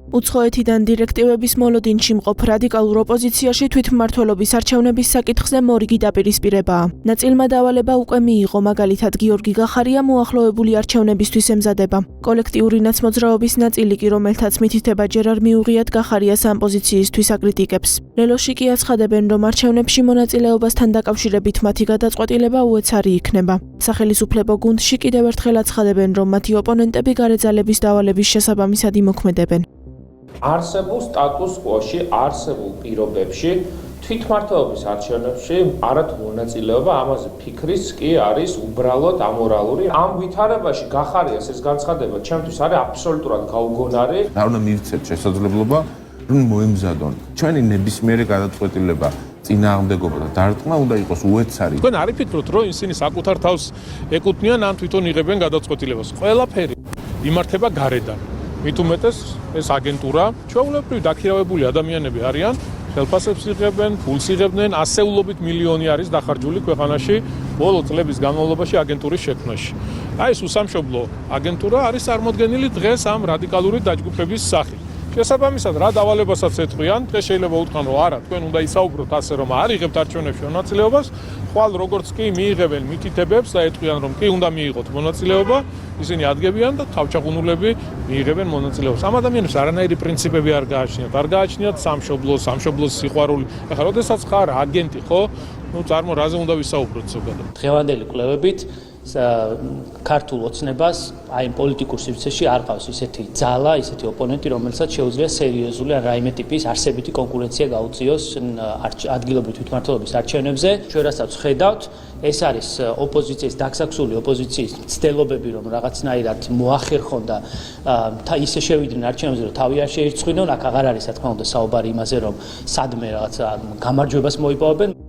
უცხოეთიდან დირექტივების მოლოდინში მყოფ რადიკალურ ოპოზიციაში თვითმმართველობის არჩევნების საკითხზე მორიგი დაპირისპირებაა. ნაწილმა დავალება უკვე მიიღო, მაგალითად გიორგი გახარია მოახლოებული არჩევნებისთვის ემზადება. კოლექტიური ნაცმოძრაობის ნაწილი კი, რომელთაც მითითება ჯერ არ მიუღიათ გახარიას ამ პოზიციისთვის აკრიტიკებს. ლელოში კი აცხადებენ, რომ არჩევნებში მონაწილეობასთან დაკავშირებით მათი გადაწყვეტილება უეცარი იქნება. სახელისუფლებო გუნდში კიდევ ერთხელ აცხადებენ, რომ მათი ოპონენტები გარეძალების დავალების შესაბამისად იმოქმედებენ. არსებულ სტატუს კვოში, არსებულ პირობებში თვითმმართველობის არჩევნებში არათუ მონაწილეობა ამაზე ფიქრის კი არის უბრალოდ ამორალური. ამ ვითარებაში გახარიას ეს განცხადება ჩემთვის არის აბსოლუტურად გაუგონარი. რა უნდა მივცეთ შესაძლებლობა, რომ მოემზადონ ჩვენი ნებისმიერი გადაწყვეტილება, წინააღმდეგობა და დარტყმა უნდა იყოს უეცარი. თქვენ არ იფიქროთ, რომ ისინი საკუთარ თავს ეკუთვნიან ან თვითონ იღებენ გადაწყვეტილებას. ყველაფერი იმართება გარედან. მით უმეტეს ეს აგენტურა ჩვეულებრივ დაქირავებული ადამიანები არიან, ხელფასებს იღებენ, ფულს იღებდნენ, ასეულობით მილიონი არის დახარჯული ქვეყანაში ბოლო წლების განმავლობაში აგენტურის შექმნაში. აი ეს უსამშობლო აგენტურა არის წარმოდგენილი დღეს ამ რადიკალური დაჯგუფების სახით. შესაბამისად, რა დავალებასაც ეთქვიან, დღეს შეიძლება უთხრან, რომ არა, თქვენ უნდა ისაუბროთ ასე, რომ არ იღებთ არჩევნებში მონაწილეობას, ხვალ როგორც კი მიიღებენ მითითებებს და ეთქვიან, რომ კი უნდა მიიღოთ მონაწილეობა, ისინი ადგებიან და თავჩაღუნულები მიიღებენ მონაწილეობას. ამ ადამიანებს არანაირი პრინციპები არ გააჩნიათ, არ გააჩნიათ სამშობლოს სიყვარული. ახლა, როდესაც ხარ აგენტი, ხო? წარმო რაზე უნდა ვისაუბროთ ზოგადად. დღევანდელი კვლევებით ქართულ ოცნებას აი პოლიტიკურ სივრცეში არ ყავს ისეთი ძალა, ისეთი ოპონენტი, რომელსაც შეუძლია სერიოზული ან რაიმე ტიპის არსებითი კონკურენცია გაუწიოს ადგილობრივი თვითმმართველობის არჩევნებზე. ჩვენ რასაც ხედავთ, ეს არის ოპოზიციის დაგსაქსული ოპოზიციის ცდილობები, რომ რაღაცნაირად მოახერხონ და ისე შევიდნენ არჩევნებზე, რომ თავი არ შეირცხვინონ. აქ აღარ არის, რა თქმა უნდა, საუბარი იმაზე, რომ სადმე რაღაცა გამარჯვებას მოიპოვებენ.